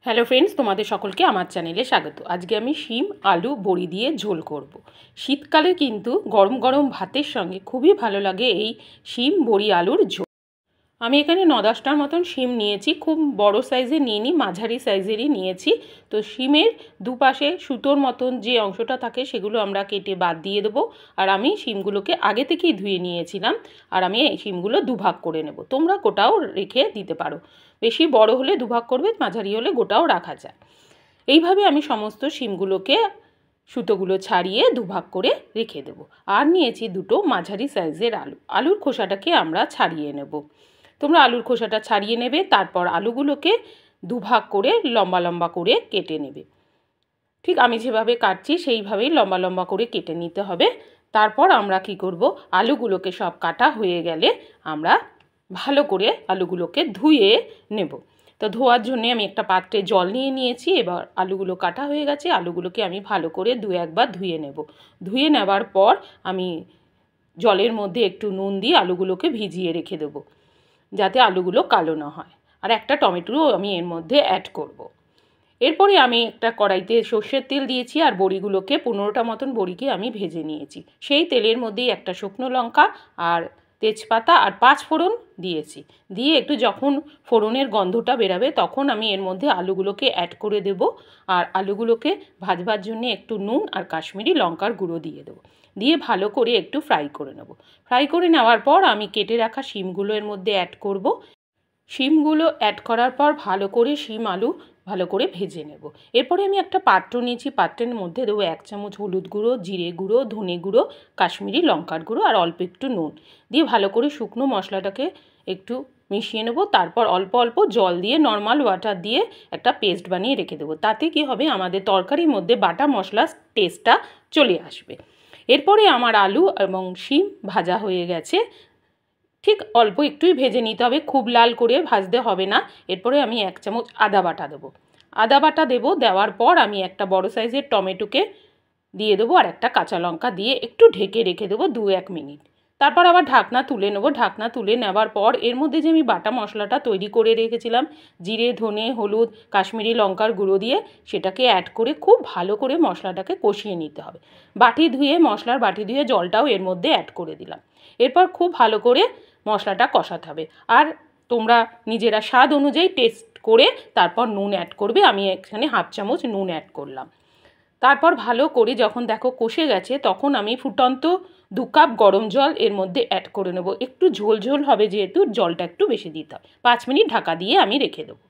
Hello friends, তোমাদের সকলকে আমার চ্যানেলে স্বাগত। আজকে আমি শিম আলু বড়ি দিয়ে ঝোল করব। শীতকালে কিন্তু গরম গরম ভাতের সঙ্গে খুবই ভালো লাগে এই শিম বড়ি আলুর ঝোল। আমি এখানে 9-10টার মতন শিম নিয়েছি, খুব বড় সাইজের নিইনি, মাঝারি সাইজেরই নিয়েছি। তো শিমের দুপাশে সুতোর মতন যে অংশটা থাকে সেগুলো আমরা কেটে বাদ দিয়ে দেবো। আর আমি শিমগুলোকে আগে থেকেই ধুয়ে নিয়েছিলাম, আর আমি এই শিমগুলো দুভাগ করে নেব। তোমরা গোটাও রেখে দিতে পারো, বেশি বড় হলে দুভাগ করবে, মাঝারি হলে গোটাও রাখা যায়। এইভাবে আমি সমস্ত শিমগুলোকে সুতোগুলো ছাড়িয়ে দুভাগ করে রেখে দেবো। আর নিয়েছি দুটো মাঝারি সাইজের আলুর খোসাটাকে আমরা ছাড়িয়ে নেব। তোমরা আলুর খোসাটা ছাড়িয়ে নেবে, তারপর আলুগুলোকে দুভাগ করে লম্বা লম্বা করে কেটে নেবে। ঠিক আমি যেভাবে কাটছি সেইভাবেই লম্বা লম্বা করে কেটে নিতে হবে। তারপর আমরা কি করব, আলুগুলোকে সব কাটা হয়ে গেলে আমরা ভালো করে আলুগুলোকে ধুয়ে নেব। তো ধোয়ার জন্য আমি একটা পাত্রে জল নিয়ে নিয়েছি। এবার আলুগুলো কাটা হয়ে গেছে, আলুগুলোকে আমি ভালো করে একবার ধুয়ে নেব। ধুয়ে নেবার পর আমি জলের মধ্যে একটু নুন দিয়ে আলুগুলোকে ভিজিয়ে রেখে দেবো, যাতে আলুগুলো কালো না হয়। আর একটা টমেটোও আমি এর মধ্যে অ্যাড করব। এরপরে আমি একটা কড়াইতে সর্ষের তেল দিয়েছি, আর বড়িগুলোকে 15টা মতন বড়িকে আমি ভেজে নিয়েছি। সেই তেলের মধ্যেই একটা শুকনো লঙ্কা আর তেজপাতা আর 5 ফোড়ন দিয়েছি। দিয়ে একটু যখন ফোড়নের গন্ধটা বেরাবে তখন আমি এর মধ্যে আলুগুলোকে অ্যাড করে দেব। আর আলুগুলোকে ভাজবার জন্য একটু নুন আর কাশ্মীরি লঙ্কার গুঁড়ো দিয়ে দেবো। দিয়ে ভালো করে একটু ফ্রাই করে নেব। ফ্রাই করে নেওয়ার পর আমি কেটে রাখা শিমগুলো এর মধ্যে অ্যাড করব। শিমগুলো অ্যাড করার পর ভালো করে শিম আলু ভালো করে ভেজে নেব। এরপরে আমি একটা পাত্র নিয়েছি, পাত্রের মধ্যে দেবো 1 চামচ হলুদ গুঁড়ো, জিরে গুঁড়ো, ধনে গুঁড়ো, কাশ্মীরি লঙ্কার গুঁড়ো আর অল্প একটু নুন দিয়ে ভালো করে শুকনো মশলাটাকে একটু মিশিয়ে নেব। তারপর অল্প অল্প জল দিয়ে নর্মাল ওয়াটার দিয়ে একটা পেস্ট বানিয়ে রেখে দেবো। তাতে কি হবে, আমাদের তরকারির মধ্যে বাটা মশলার টেস্টটা চলে আসবে। এরপরে আমার আলু এবং শিম ভাজা হয়ে গেছে। ঠিক অল্প একটুই ভেজে নিতে হবে, খুব লাল করে ভাজতে হবে না। এরপরে আমি 1 চামচ আদা বাটা দেবো। আদা বাটা দেবো, দেওয়ার পর আমি একটা বড় সাইজের টমেটোকে দিয়ে দেবো আর একটা কাঁচা লঙ্কা দিয়ে একটু ঢেকে রেখে দেবো 2-1 মিনিট। তারপর আবার ঢাকনা তুলে নেবো। ঢাকনা তুলে নেওয়ার পর এর মধ্যে যে আমি বাটা মশলাটা তৈরি করে রেখেছিলাম, জিরে, ধনে, হলুদ, কাশ্মীরি লঙ্কার গুঁড়ো দিয়ে, সেটাকে অ্যাড করে খুব ভালো করে মশলাটাকে কষিয়ে নিতে হবে। মশলার বাটি ধুয়ে জলটাও এর মধ্যে অ্যাড করে দিলাম। এরপর খুব ভালো করে মশলাটা কষাতে হবে। আর তোমরা নিজেরা স্বাদ অনুযায়ী টেস্ট করে তারপর নুন অ্যাড করবে। আমি এখানে 1/2 চামচ নুন অ্যাড করলাম। তারপর ভালো করে যখন দেখো কষে গেছে, তখন আমি ফুটন্ত 2 কাপ গরম জল এর মধ্যে অ্যাড করে নেব। একটু ঝোল ঝোল হবে যেহেতু, জলটা একটু বেশি দিতে হবে। 5 মিনিট ঢাকা দিয়ে আমি রেখে দেবো।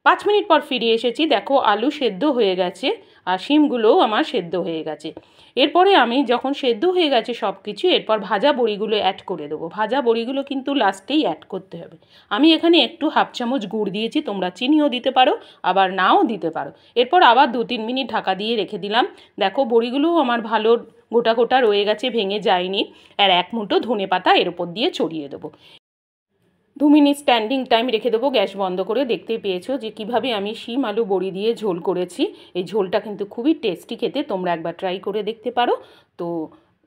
5 মিনিট পর ফিরে এসেছি, দেখো আলু সেদ্ধ হয়ে গেছে আর শিমগুলোও আমার সেদ্ধ হয়ে গেছে। এরপরে আমি যখন সেদ্ধ হয়ে গেছে সব কিছু, এরপর ভাজা বড়িগুলো অ্যাড করে দেবো। ভাজা বড়িগুলো কিন্তু লাস্টেই অ্যাড করতে হবে। আমি এখানে একটু 1/2 চামচ গুড় দিয়েছি, তোমরা চিনিও দিতে পারো আবার নাও দিতে পারো। এরপর আবার 2-3 মিনিট ঢাকা দিয়ে রেখে দিলাম। দেখো বড়িগুলোও আমার ভালো গোটা গোটা রয়ে গেছে, ভেঙে যায়নি। আর 1 মুঠো ধনেপাতা এর ওপর দিয়ে ছড়িয়ে দেবো। 2 মিনিট স্ট্যান্ডিং টাইম রেখে দেবো গ্যাস বন্ধ করে। দেখতেই পেয়েছো যে কিভাবে আমি শিম আলু বড়ি দিয়ে ঝোল করেছি। এই ঝোলটা কিন্তু খুবই টেস্টি খেতে, তোমরা একবার ট্রাই করে দেখতে পারো। তো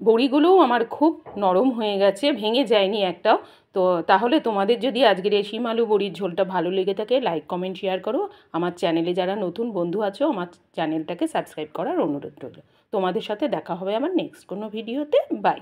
বড়িগুলোও আমার খুব নরম হয়ে গেছে, ভেঙে যায়নি একটাও। তো তাহলে তোমাদের যদি আজকের এই শিম আলু বড়ির ঝোলটা ভালো লেগে থাকে, লাইক কমেন্ট শেয়ার করো। আমার চ্যানেলে যারা নতুন বন্ধু আছো, আমার চ্যানেলটাকে সাবস্ক্রাইব করার অনুরোধ রইল। তোমাদের সাথে দেখা হবে আমার নেক্সট কোনো ভিডিওতে। বাই।